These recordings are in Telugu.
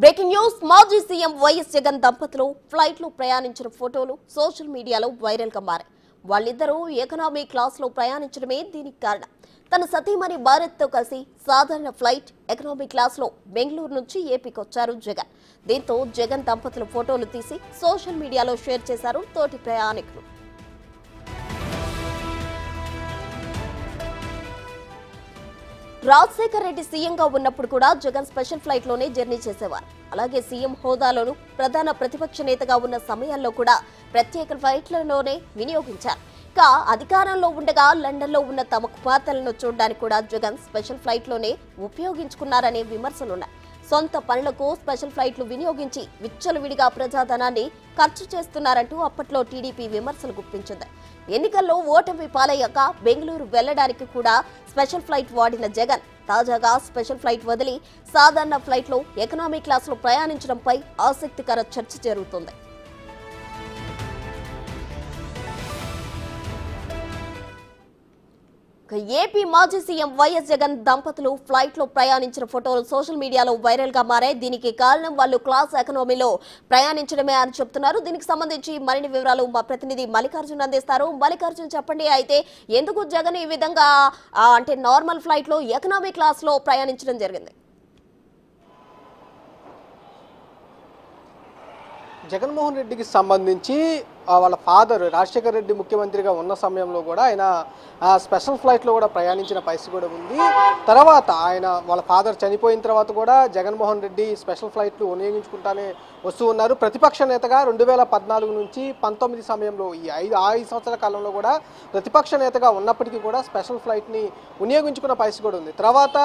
బ్రేకింగ్ న్యూస్ మాజీ సీఎం వైఎస్ జగన్ దంపతులు ఫ్లైట్ లో ప్రయాణించిన ఫోటోలు సోషల్ మీడియాలో వైరల్ గా మారాయి. వాళ్ళిద్దరూ ఎకనామీ క్లాస్ లో ప్రయాణించడమే దీనికి కారణం. తన సతీమణి భారత్ తో కలిసి సాధారణ ఫ్లైట్ ఎకనామీ క్లాస్ లో బెంగళూరు నుంచి ఏపీకి వచ్చారు జగన్. దీంతో జగన్ దంపతుల ఫోటోలు తీసి సోషల్ మీడియాలో షేర్ చేశారు తోటి ప్రయాణికులు. రాజశేఖర్ రెడ్డి సీఎంగా ఉన్నప్పుడు కూడా జగన్ స్పెషల్ ఫ్లైట్ లోనే జర్నీ చేసేవారు. అలాగే సీఎం హోదాలోనూ ప్రధాన ప్రతిపక్ష నేతగా ఉన్న సమయాల్లో కూడా ప్రత్యేక ఫ్లైట్లలోనే వినియోగించారు. ఇక అధికారంలో ఉండగా లండన్ లో ఉన్న తమ కుమార్తెలను చూడడానికి కూడా జగన్ స్పెషల్ ఫ్లైట్ లోనే ఉపయోగించుకున్నారనే విమర్శలున్నాయి. సొంత పనులకు స్పెషల్ ఫ్లైట్లు వినియోగించి విచ్చలవిడిగా ప్రజాధనాన్ని ఖర్చు చేస్తున్నారంటూ అప్పట్లో టీడీపీ విమర్శలు గుప్పించింది. ఎన్నికల్లో ఓటమి పాలయ్యాక బెంగళూరు వెళ్లడానికి కూడా స్పెషల్ ఫ్లైట్ వాడిన జగన్ తాజాగా స్పెషల్ ఫ్లైట్ వదిలి సాధారణ ఫ్లైట్లో ఎకనామీ క్లాసులో ప్రయాణించడంపై ఆసక్తికర చర్చ జరుగుతుంది. ఏపీ మాజీ సీఎం వైఎస్ జగన్ దంపతులు ఫ్లైట్ లో ప్రయాణించిన ఫోటోలు సోషల్ మీడియాలో వైరల్ గా మారాయి. దీనికి కారణం వాళ్ళు క్లాస్ ఎకనామీలో ప్రయాణించడమే అని చెప్తున్నారు. దీనికి సంబంధించి మరిన్ని వివరాలు మా ప్రతినిధి మల్లికార్జున్ అందిస్తారు. మల్లికార్జున్, చెప్పండి, అయితే ఎందుకు జగన్ ఈ విధంగా అంటే నార్మల్ ఫ్లైట్ లో ఎకనామీ క్లాస్ లో ప్రయాణించడం జరిగింది? జగన్మోహన్ రెడ్డికి సంబంధించి వాళ్ళ ఫాదర్ రాజశేఖర్ రెడ్డి ముఖ్యమంత్రిగా ఉన్న సమయంలో కూడా ఆయన స్పెషల్ ఫ్లైట్లో కూడా ప్రయాణించిన పరిస్థితి కూడా ఉంది. తర్వాత ఆయన వాళ్ళ ఫాదర్ చనిపోయిన తర్వాత కూడా జగన్మోహన్ రెడ్డి స్పెషల్ ఫ్లైట్లు వినియోగించుకుంటానే వస్తూ ఉన్నారు. ప్రతిపక్ష నేతగా 2014 నుంచి 19 సమయంలో ఈ 5 సంవత్సరాల కాలంలో కూడా ప్రతిపక్ష నేతగా ఉన్నప్పటికీ కూడా స్పెషల్ ఫ్లైట్ని వినియోగించుకున్న పరిస్థితి కూడా ఉంది. తర్వాత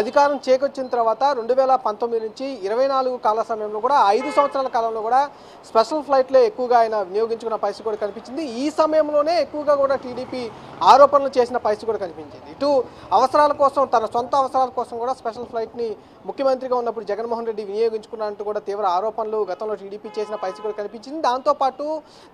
అధికారం చేకొచ్చిన తర్వాత 2019 నుంచి 24 కాల సమయంలో కూడా 5 సంవత్సరాల కాలంలో కూడా స్పెషల్ ఫ్లైట్లే ఎక్కువగా ఆయన వినియోగించుకున్న పరిస్థితి కూడా కనిపించింది. ఈ సమయంలోనే ఎక్కువగా కూడా టీడీపీ ఆరోపణలు చేసిన పరిస్థితి కూడా కనిపించింది. ఇటు అవసరాల కోసం, తన సొంత అవసరాల కోసం కూడా స్పెషల్ ఫ్లైట్ని ముఖ్యమంత్రిగా ఉన్నప్పుడు జగన్మోహన్ రెడ్డి వినియోగించుకున్నట్టు కూడా తీవ్ర ఆరోపణలు గతంలో టీడీపీ చేసిన పరిస్థితి కూడా కనిపించింది. దాంతోపాటు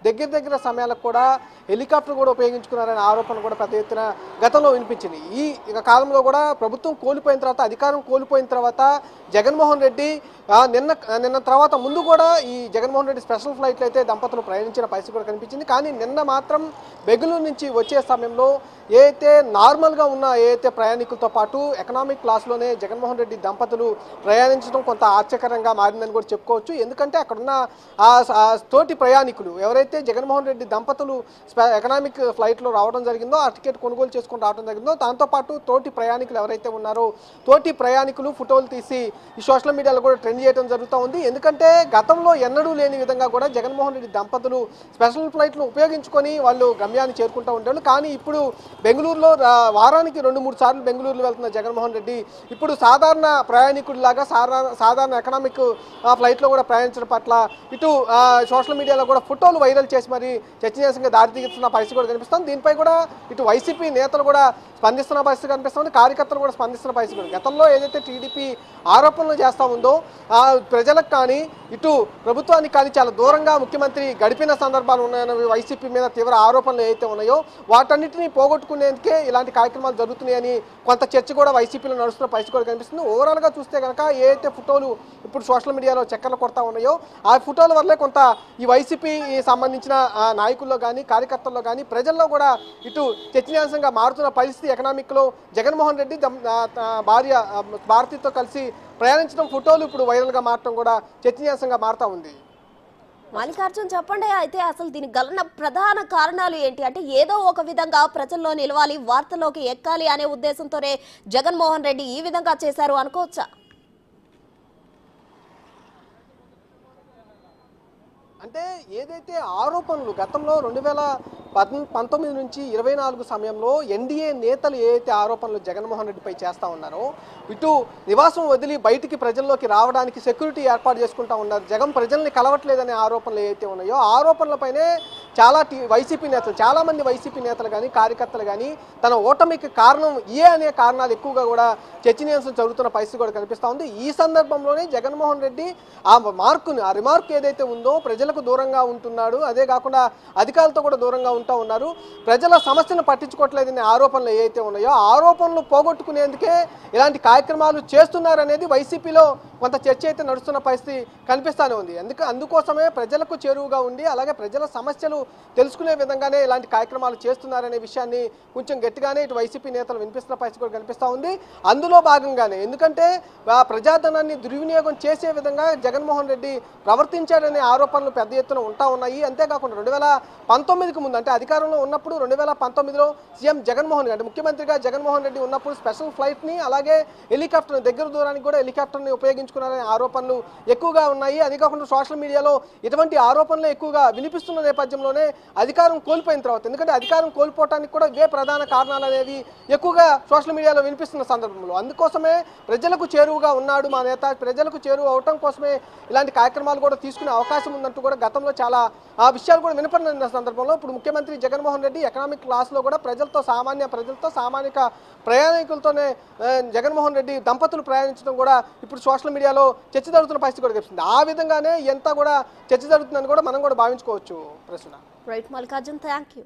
దగ్గర సమయాలకు కూడా హెలికాప్టర్ కూడా ఉపయోగించుకున్నారనే ఆరోపణ కూడా పెద్ద ఎత్తున గతంలో వినిపించింది. ఈ కాలంలో కూడా ప్రభుత్వం కోల్పోయిన తర్వాత, అధికారం కోల్పోయిన తర్వాత జగన్మోహన్ రెడ్డి నిన్న తర్వాత ముందు కూడా ఈ జగన్మోహన్ రెడ్డి స్పెషల్ ఫ్లైట్లు అయితే దంపతులు ప్రయాణించిన పరిస్థితి కూడా కనిపించింది. కానీ నిన్న మాత్రం బెంగళూరు నుంచి వచ్చే సమయంలో ఏదైతే నార్మల్గా ఉన్న ఏదైతే ప్రయాణికులతో పాటు ఎకనామిక్ క్లాస్లోనే జగన్మోహన్ రెడ్డి దంపతులు ప్రయాణించడం కొంత ఆశ్చర్యకరంగా మారిందని కూడా చెప్పుకోవచ్చు. ఎందుకంటే అక్కడున్న తోటి ప్రయాణికులు ఎవరైతే జగన్మోహన్ రెడ్డి దంపతులు ఎకనామిక్ ఫ్లైట్లో రావడం జరిగిందో, ఆ టికెట్ కొనుగోలు చేసుకుని రావడం జరిగిందో, దాంతోపాటు తోటి ప్రయాణికులు ఎవరైతే ఉన్నారో తోటి ప్రయాణికులు ఫోటోలు తీసి ఈ సోషల్ మీడియాలో కూడా ట్రెండ్ చేయడం జరుగుతూ ఉంది. ఎందుకంటే గతంలో ఎన్నడూ లేని విధంగా కూడా జగన్మోహన్ రెడ్డి దంపతులు స్పెషల్ ఫ్లైట్లు ఉపయోగించుకొని వాళ్ళు గమ్యాన్ని చేరుకుంటూ ఉండేవాళ్ళు. కానీ ఇప్పుడు బెంగళూరులో వారానికి 2-3 సార్లు బెంగళూరులో వెళ్తున్న జగన్మోహన్ రెడ్డి ఇప్పుడు సాధారణ ప్రయాణికుడిలాగా సాధారణ ఎకనామిక్ ఫ్లైట్లో కూడా ప్రయాణించడం పట్ల ఇటు సోషల్ మీడియాలో కూడా ఫోటోలు వైరల్ చేసి మరి చర్చనీయాంశంగా దారితీస్తున్న పరిస్థితి కూడా కనిపిస్తుంది. దీనిపై కూడా ఇటు వైసీపీ నేతలు కూడా స్పందిస్తున్న పరిస్థితి కనిపిస్తుంది, కార్యకర్తలు కూడా స్పందిస్తున్న పరిస్థితి కూడా. గతంలో ఏదైతే టీడీపీ ఆరోపణలు చేస్తూ ఉందో ప్రజలకు కానీ ఇటు ప్రభుత్వానికి కానీ చాలా దూరంగా ముఖ్యమంత్రి గడిపిన సందర్భాలు ఉన్నాయని వైసీపీ మీద తీవ్ర ఆరోపణలు ఏవైతే ఉన్నాయో వాటన్నిటిని పోగొట్టుకునేందుకే ఇలాంటి కార్యక్రమాలు జరుగుతున్నాయని కొంత చర్చ కూడా వైసీపీలో నడుస్తున్న పరిస్థితి కూడా కనిపిస్తుంది. ఓవరాల్గా చూస్తే కనుక ఏదైతే ఫోటోలు ఇప్పుడు సోషల్ మీడియాలో చక్కర్లు కొడతా ఉన్నాయో ఆ ఫోటోల వల్లే కొంత ఈ వైసీపీ సంబంధించిన నాయకుల్లో కానీ కార్యకర్తల్లో కానీ ప్రజల్లో కూడా ఇటు చర్చనీయాంశంగా మారుతున్న పరిస్థితి. ఎకనామిక్లో జగన్మోహన్ రెడ్డి భార్య భారతితో కలిసి ప్రయాణించడం ఫోటోలు ఇప్పుడు వైరల్గా మారడం కూడా చర్చనీయాంశంగా మారుతూ ఉంది. మల్లికార్జున్, చెప్పండి, అయితే అసలు దీనికి గల ప్రధాన కారణాలు ఏంటి? అంటే ఏదో ఒక విధంగా ప్రజల్లో నిలవాలి, వార్తల్లోకి ఎక్కాలి అనే ఉద్దేశంతోనే జగన్మోహన్ రెడ్డి ఈ విధంగా చేశారు అనుకోవచ్చా? అంటే ఏదైతే ఆరోపణలు గతంలో 2019 నుంచి 24 సమయంలో ఎన్డీఏ నేతలు ఏదైతే ఆరోపణలు జగన్మోహన్ రెడ్డిపై చేస్తూ ఉన్నారో, ఇటు నివాసం వదిలి బయటికి ప్రజల్లోకి రావడానికి సెక్యూరిటీ ఏర్పాటు చేసుకుంటూ ఉన్నారు, జగన్ ప్రజల్ని కలవట్లేదనే ఆరోపణలు ఏవైతే ఉన్నాయో ఆరోపణలపైనే చాలామంది వైసీపీ నేతలు కానీ కార్యకర్తలు కానీ తన ఓటమికి కారణం అనే కారణాలు ఎక్కువగా కూడా చర్చనీయాంశం జరుగుతున్న పరిస్థితి కూడా కనిపిస్తూ ఉంది. ఈ సందర్భంలోనే జగన్మోహన్ రెడ్డి ఆ రిమార్క్ ఏదైతే ఉందో ప్రజలకు దూరంగా ఉంటున్నాడు, అదే కాకుండా అధికారులతో కూడా దూరంగా ఉంటా ఉన్నారు. ప్రజల సమస్యను పట్టించుకోవట్లేదనే ఆరోపణలు ఏవైతే ఉన్నాయో ఆరోపణలు పోగొట్టుకునేందుకే ఇలాంటి కార్యక్రమాలు చేస్తున్నారనేది వైసీపీలో కొంత చర్చ అయితే నడుస్తున్న పరిస్థితి కనిపిస్తూనే ఉంది. అందుకోసమే ప్రజలకు చేరువుగా ఉండి అలాగే ప్రజల సమస్యలు తెలుసుకునే విధంగానే ఇలాంటి కార్యక్రమాలు చేస్తున్నారనే విషయాన్ని కొంచెం గట్టిగానే ఇటు వైసీపీ నేతలు వినిపిస్తున్న పరిస్థితి కూడా కనిపిస్తూ ఉంది. అందులో భాగంగానే ఎందుకంటే ప్రజాధనాన్ని దుర్వినియోగం చేసే విధంగా జగన్మోహన్ రెడ్డి ప్రవర్తించాడనే ఆరోపణలు పెద్ద ఎత్తున ఉంటా ఉన్నాయి. అంతేకాకుండా 2019కు ముందు అంటే అధికారంలో ఉన్నప్పుడు 2019లో సీఎం జగన్మోహన్ అంటే ముఖ్యమంత్రిగా జగన్మోహన్ రెడ్డి ఉన్నప్పుడు స్పెషల్ ఫ్లైట్ని అలాగే హెలికాప్టర్ దగ్గర దూరానికి కూడా హెలికాప్టర్ని ఉపయోగించుకున్నారనే ఆరోపణలు ఎక్కువగా ఉన్నాయి. అది కాకుండా సోషల్ మీడియాలో ఇటువంటి ఆరోపణలు ఎక్కువగా వినిపిస్తున్న నేపథ్యంలోనే అధికారం కోల్పోయిన తర్వాత ఎందుకంటే అధికారం కోల్పోవడానికి కూడా ఇవే ప్రధాన కారణాలు అనేవి ఎక్కువగా సోషల్ మీడియాలో వినిపిస్తున్న సందర్భంలో అందుకోసమే ప్రజలకు చేరువుగా ఉన్నాడు మా నేత ప్రజలకు చేరువు అవటం కోసమే ఇలాంటి కార్యక్రమాలు కూడా తీసుకునే అవకాశం ఉందంటూ కూడా గతంలో చాలా ఆ విషయాలు కూడా వినపడిన సందర్భంలో ఇప్పుడు ముఖ్యమంత్రి జగన్మోహన్ రెడ్డి ఎకనామిక్ క్లాస్లో కూడా ప్రజలతో సామాన్య ప్రయాణికులతోనే జగన్మోహన్ రెడ్డి దంపతులు ప్రయాణించడం కూడా ఇప్పుడు సోషల్ మీడియాలో చర్చ జరుగుతున్న పరిస్థితి కూడా కనిపిస్తుంది. ఆ విధంగానే ఎంత కూడా చర్చ జరుగుతుందని కూడా మనం కూడా భావించుకోవచ్చు. ప్రశ్న రైట్ మల్లికార్జున్, థ్యాంక్ యూ.